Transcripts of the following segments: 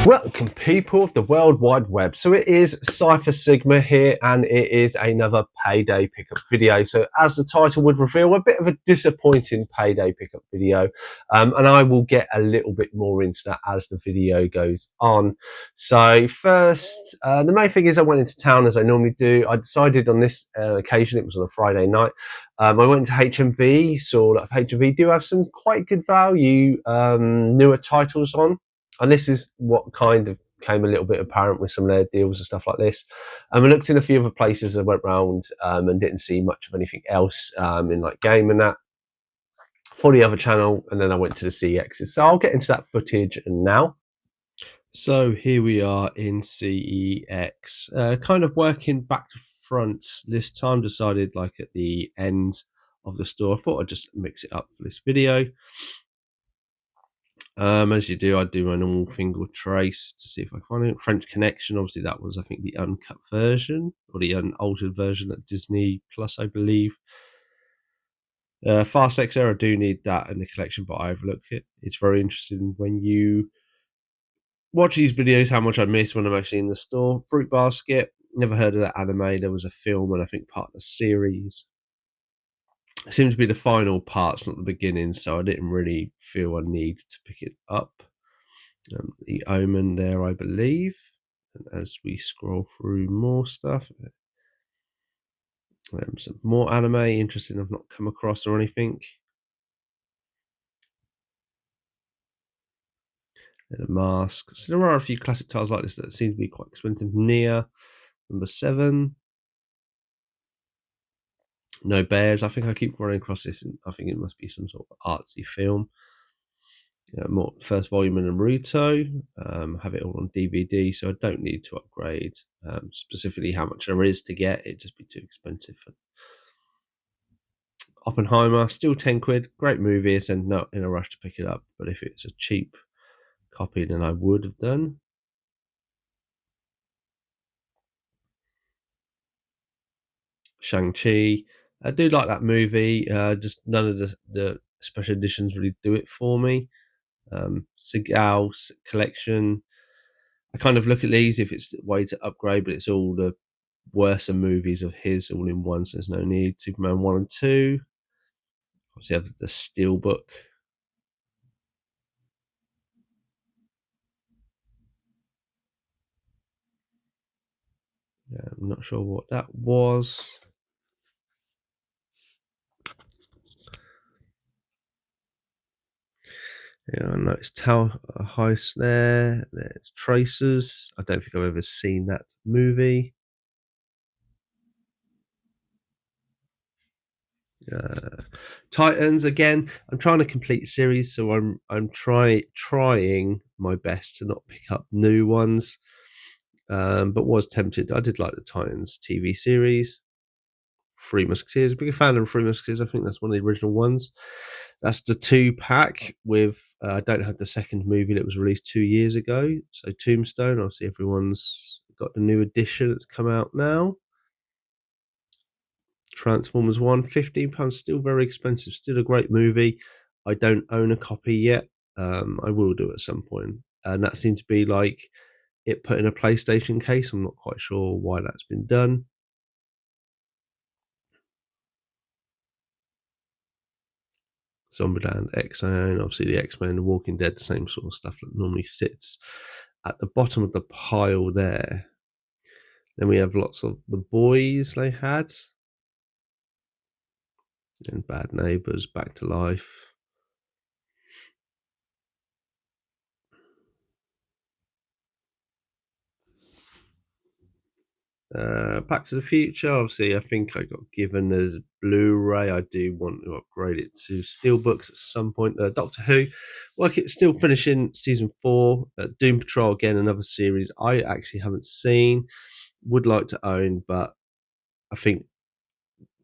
Welcome, people of the World Wide Web. So it is Cypher Sigma here, and it is another payday pickup video. So as the title would reveal, a bit of a disappointing payday pickup video, and I will get a little bit more into that as the video goes on. So first, the main thing is I went into town as I normally do. I decided on this occasion, it was on a Friday night, I went to HMV, saw that HMV do have some quite good value newer titles on. And this is what kind of came a little bit apparent with some of their deals and stuff like this. And we looked in a few other places. I went round and didn't see much of anything else in like game and that for the other channel. And then I went to the CEXs. So I'll get into that footage now. So here we are in CEX, kind of working back to front this time. Decided like at the end of the store, I thought I'd just mix it up for this video. As you do, I do my normal finger trace to see if I find it. French Connection, obviously that was, I think, the uncut version or the unaltered version at Disney Plus, I believe. Fast XR, I do need that in the collection, but I overlooked it. It's very interesting when you watch these videos how much I miss when I'm actually in the store. Fruit Basket, never heard of that anime. There was a film and I think part of the series. It seemed to be the final parts, not the beginning, so I didn't really feel I need to pick it up. The Omen there, I believe. And as we scroll through more stuff, some more anime, interesting I've not come across or anything. And a Mask. So there are a few classic titles like this that seem to be quite expensive. Nier, number 7. No Bears. I think I keep running across this, and I think it must be some sort of artsy film. More first volume of Naruto. Have it all on DVD, so I don't need to upgrade. Specifically, how much there is to get, it'd just be too expensive. For Oppenheimer, still 10 quid. Great movie, and not in a rush to pick it up. But if it's a cheap copy, then I would have done. Shang-Chi. I do like that movie. Just none of the special editions really do it for me. Seagal's collection. I kind of look at these if it's a way to upgrade, but it's all the worse movies of his all in one, so there's no need. Superman 1 and 2. Obviously, I have the Steelbook. Yeah, I'm not sure what that was. Yeah, I noticed Tower Heist there. There's Tracers. I don't think I've ever seen that movie. Titans again. I'm trying to complete series, so I'm trying my best to not pick up new ones. But was tempted. I did like the Titans TV series. Three Musketeers. Big fan of Three Musketeers. I think that's one of the original ones. That's the 2-pack with. I don't have the second movie that was released 2 years ago. So Tombstone. Obviously, everyone's got the new edition that's come out now. Transformers 1, £15, still very expensive, still a great movie. I don't own a copy yet. I will do at some point. And that seemed to be like it put in a PlayStation case. I'm not quite sure why that's been done. Zombieland X I own. Obviously, the X-Men, The Walking Dead, the same sort of stuff that normally sits at the bottom of the pile there. Then we have lots of the boys they had. And Bad Neighbours, Back to Life. Back to the Future, obviously, I think I got given as Blu-ray. I do want to upgrade it to Steelbooks at some point. Doctor Who, still finishing season 4. Doom Patrol, again, another series I actually haven't seen. Would like to own, but I think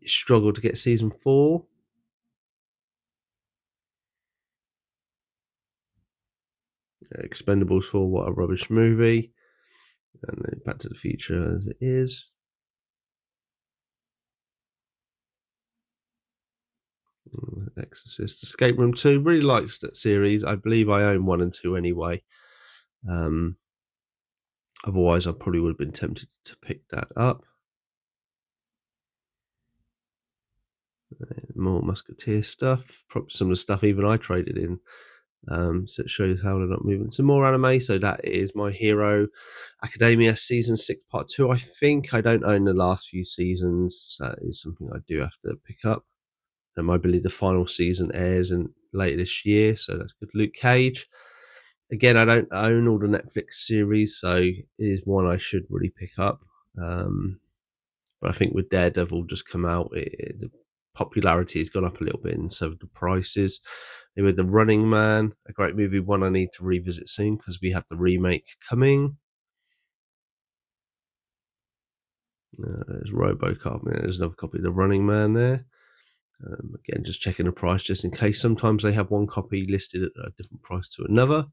struggled to get season 4. Expendables 4, what a rubbish movie. And then Back to the Future as it is. Exorcist, Escape Room 2. Really likes that series. I believe I own 1 and 2 anyway. Otherwise, I probably would have been tempted to pick that up. More Musketeer stuff, probably some of the stuff even I traded in. So it shows how they're not moving. Some more anime. So that is My Hero Academia Season 6 Part 2. I think I don't own the last few seasons. So that is something I do have to pick up. I believe the final season airs later this year. So that's good. Luke Cage. Again, I don't own all the Netflix series. So it is one I should really pick up. But I think with Daredevil just come out, the popularity has gone up a little bit, and so the prices. With The Running Man, a great movie, one I need to revisit soon because we have the remake coming. There's RoboCop. There's another copy of The Running Man there. Again, just checking the price just in case. Sometimes they have one copy listed at a different price to another.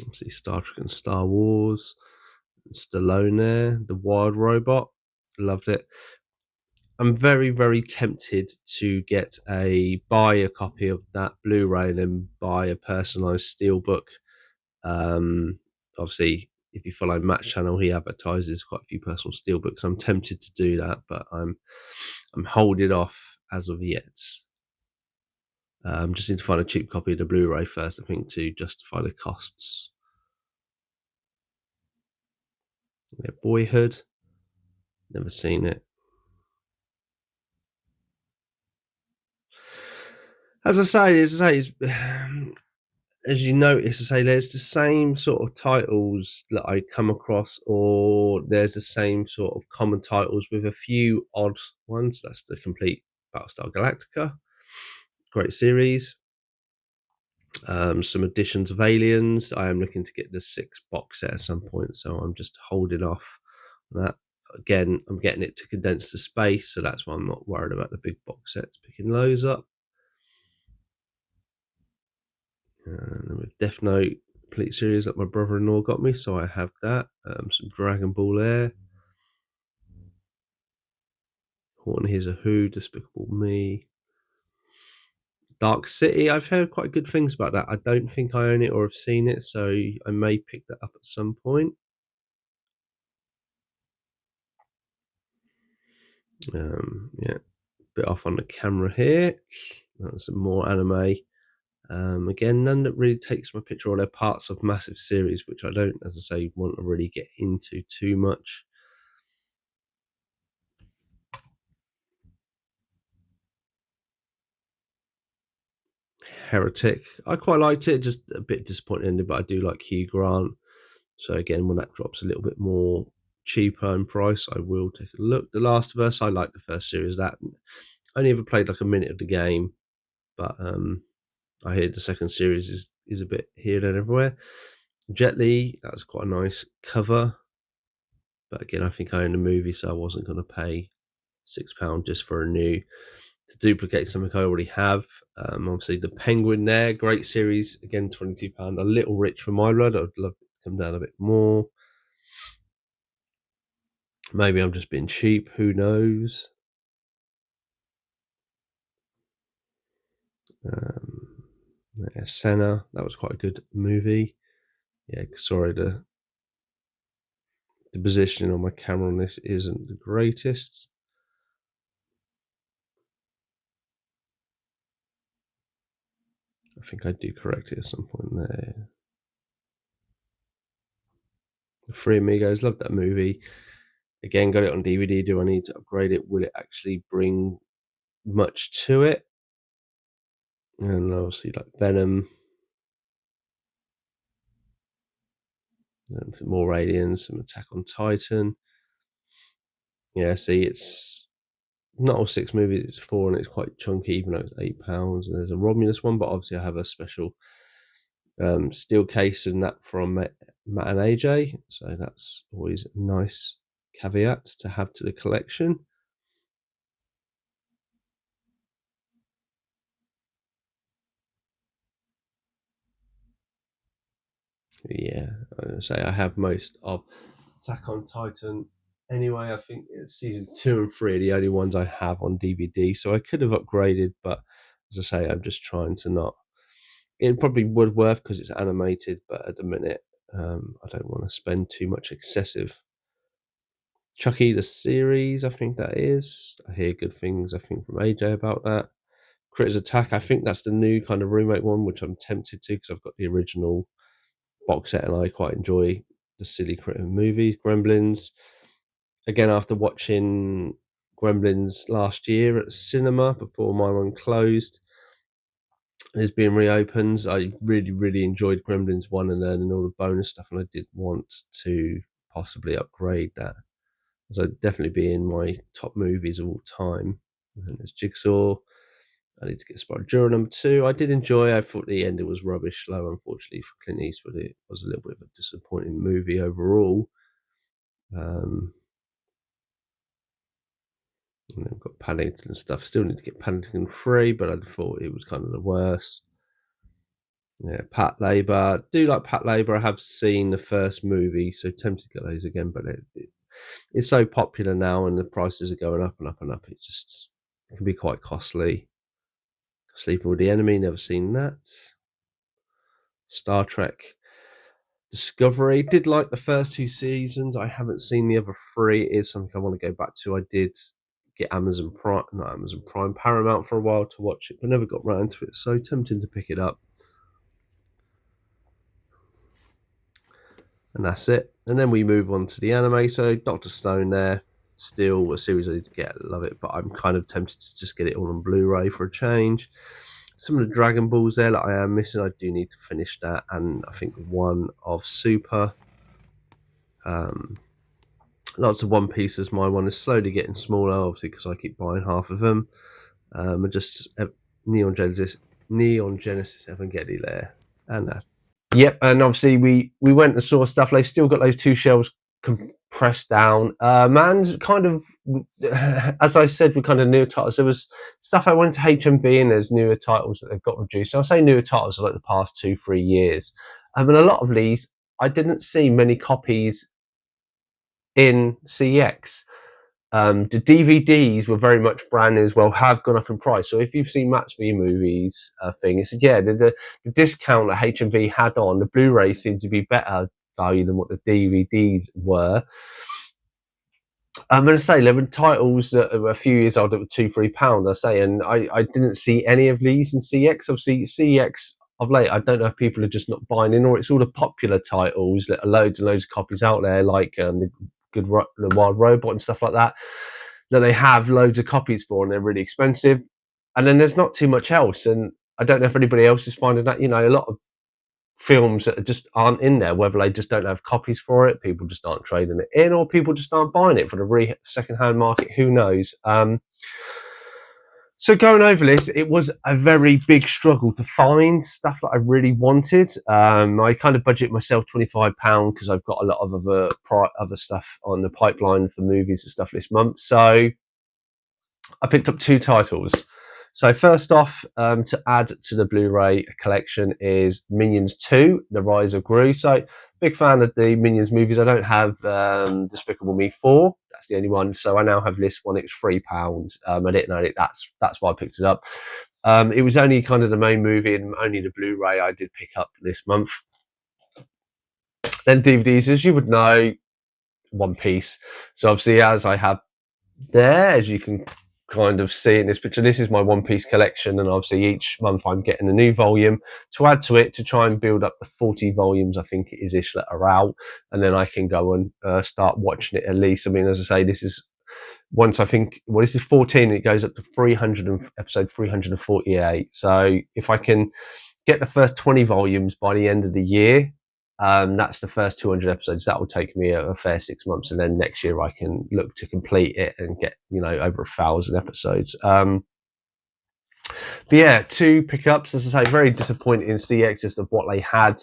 Obviously, Star Trek and Star Wars. Stallone there, The Wild Robot. Loved it. I'm very, very tempted to buy a copy of that Blu-ray and then buy a personalized steelbook. Obviously, if you follow Matt's channel, he advertises quite a few personal steelbooks. I'm tempted to do that, but I'm holding off as of yet. Just need to find a cheap copy of the Blu-ray first, I think, to justify the costs. Yeah, Boyhood, never seen it. As I say, as you notice, there's the same sort of titles that I come across, or there's the same sort of common titles with a few odd ones. That's the complete Battlestar Galactica, great series. Some editions of Aliens. I am looking to get the 6 box set at some point, so I'm just holding off on that. Again, I'm getting it to condense the space, so that's why I'm not worried about the big box sets. Picking those up. And with Death Note complete series that my brother-in-law got me, so I have that. Some Dragon Ball there. Horton Hears a Who, Despicable Me. Dark City, I've heard quite good things about that. I don't think I own it or have seen it, so I may pick that up at some point. Yeah, bit off on the camera here. That's some more anime. Again, none that really takes my picture, or they're parts of massive series, which I don't, as I say, want to really get into too much. Heretic, I quite liked it, just a bit disappointed, but I do like Hugh Grant. So again, when that drops a little bit more cheaper in price, I will take a look. The Last of Us, I like the first series. That I only ever played like a minute of the game, but I hear the second series is a bit here and everywhere. Jet Li, that's quite a nice cover, but again, I think I own the movie, so I wasn't going to pay £6 just for to duplicate something I already have. Obviously, the Penguin there, great series. Again, £22, a little rich for my blood. I'd love it to come down a bit more. Maybe I'm just being cheap. Who knows? Senna, that was quite a good movie. Yeah, sorry, the positioning on my camera on this isn't the greatest. I think I do correct it at some point there. The Three Amigos, love that movie. Again, got it on DVD. Do I need to upgrade it? Will it actually bring much to it? And obviously, like Venom, some more Aliens, some Attack on Titan. Yeah, see, it's not all 6 movies, it's 4, and it's quite chunky, even though it's £8. And there's a Romulus one, but obviously I have a special steel case and that from Matt and AJ, so that's always a nice caveat to have to the collection. Yeah, I say I have most of Attack on Titan anyway. I think it's season 2 and 3 are the only ones I have on DVD, so I could have upgraded, but as I say, I'm just trying to not It probably would worth because it's animated, but at the minute, I don't want to spend too much excessive. Chucky the series, I think that is. I hear good things, I think, from AJ about that. Critters Attack, I think that's the new kind of remake one, which I'm tempted to because I've got the original box set and I quite enjoy the silly critter movies. Gremlins, again, after watching Gremlins last year at the cinema before my one closed, is being reopened. I really enjoyed Gremlins 1 and learning all the bonus stuff, and I did want to possibly upgrade that. So I'd definitely be in my top movies of all time. And then there's Jigsaw. I need to get Spyro Juror number 2. I did enjoy. I thought the ending was rubbish, though. Unfortunately for Clint Eastwood, it was a little bit of a disappointing movie overall. And then we've got Paddington and stuff. Still need to get Paddington 3, but I thought it was kind of the worst. Yeah, Patlabor. Do like Patlabor. I have seen the first movie, so tempted to get those again, but it's so popular now and the prices are going up and up and up. It can be quite costly. Sleeping with the Enemy, never seen that. Star Trek Discovery, did like the first 2 seasons. I haven't seen the other 3. It is something I want to go back to. I did get Paramount for a while to watch it, but never got round to it, so tempting to pick it up. And that's it. And then we move on to the anime. So Dr. Stone there, still a series I need to get. I love it, but I'm kind of tempted to just get it all on Blu-ray for a change. Some of the Dragon Balls there that I am missing, I do need to finish that, and I think one of Super. Lots of One Pieces. My one is slowly getting smaller, obviously, because I keep buying half of them. And just Neon Genesis Evangelion there, and that. Yep, and obviously we went and saw stuff. They've still got those 2 shelves compressed down. Man's kind of, as I said, with kind of newer titles. There was stuff I went to HMV, and there's newer titles that they've got reduced. I'll say newer titles are like the past 2-3 years. And a lot of these, I didn't see many copies in CX. The DVDs were very much brand new as well, have gone up in price. So if you've seen Matt's V Movies thing, it's the discount that HMV had on the Blu-ray seemed to be better value than what the DVDs were. I'm going to say there were titles that were a few years old that were £2-3. I say, and I didn't see any of these in CX. Obviously, CX of late, I don't know if people are just not buying in, or it's all the popular titles that are loads and loads of copies out there, like the Wild Robot and stuff like that they have loads of copies for, and they're really expensive. And then there's not too much else, and I don't know if anybody else is finding that. A lot of films that just aren't in there, whether they just don't have copies for it, people just aren't trading it in, or people just aren't buying it for the second-hand market. Who knows? So going over this, it was a very big struggle to find stuff that I really wanted. I kind of budget myself £25 because I've got a lot of other stuff on the pipeline for movies and stuff this month. So I picked up 2 titles. So first off, to add to the Blu-ray collection is Minions 2, The Rise of Gru. So big fan of the Minions movies. I don't have Despicable Me 4. That's the only one. So I now have this one. It's £3. I didn't know it. That's why I picked it up. It was only kind of the main movie and only the Blu-ray I did pick up this month. Then DVDs, as you would know, One Piece. So obviously, as I have there, as you can kind of see in this picture, this is my One Piece collection, and obviously each month I'm getting a new volume to add to it to try and build up the 40 volumes I think it is ish that are out, and then I can go and start watching it at least. I mean, as I say, this is once I think, well, this is 14, it goes up to episode 348. So if I can get the first 20 volumes by the end of the year, that's the first 200 episodes. That will take me a fair 6 months, and then next year I can look to complete it and get over 1,000 episodes. But yeah, 2 pickups. As I say, very disappointed in CX just of what they had.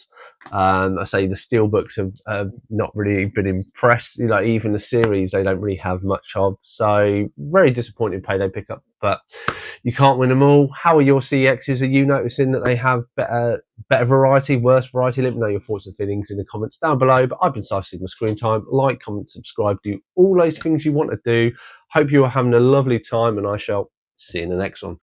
I say the Steelbooks have not really been impressed. Even the series they don't really have much of. So very disappointed payday pickup. But you can't win them all. How are your CXs? Are you noticing that they have better variety, worse variety? Let me know your thoughts and feelings in the comments down below. But I've been Cypher Sigma Screen Time. Like, comment, subscribe, do all those things you want to do. Hope you are having a lovely time, and I shall see you in the next one.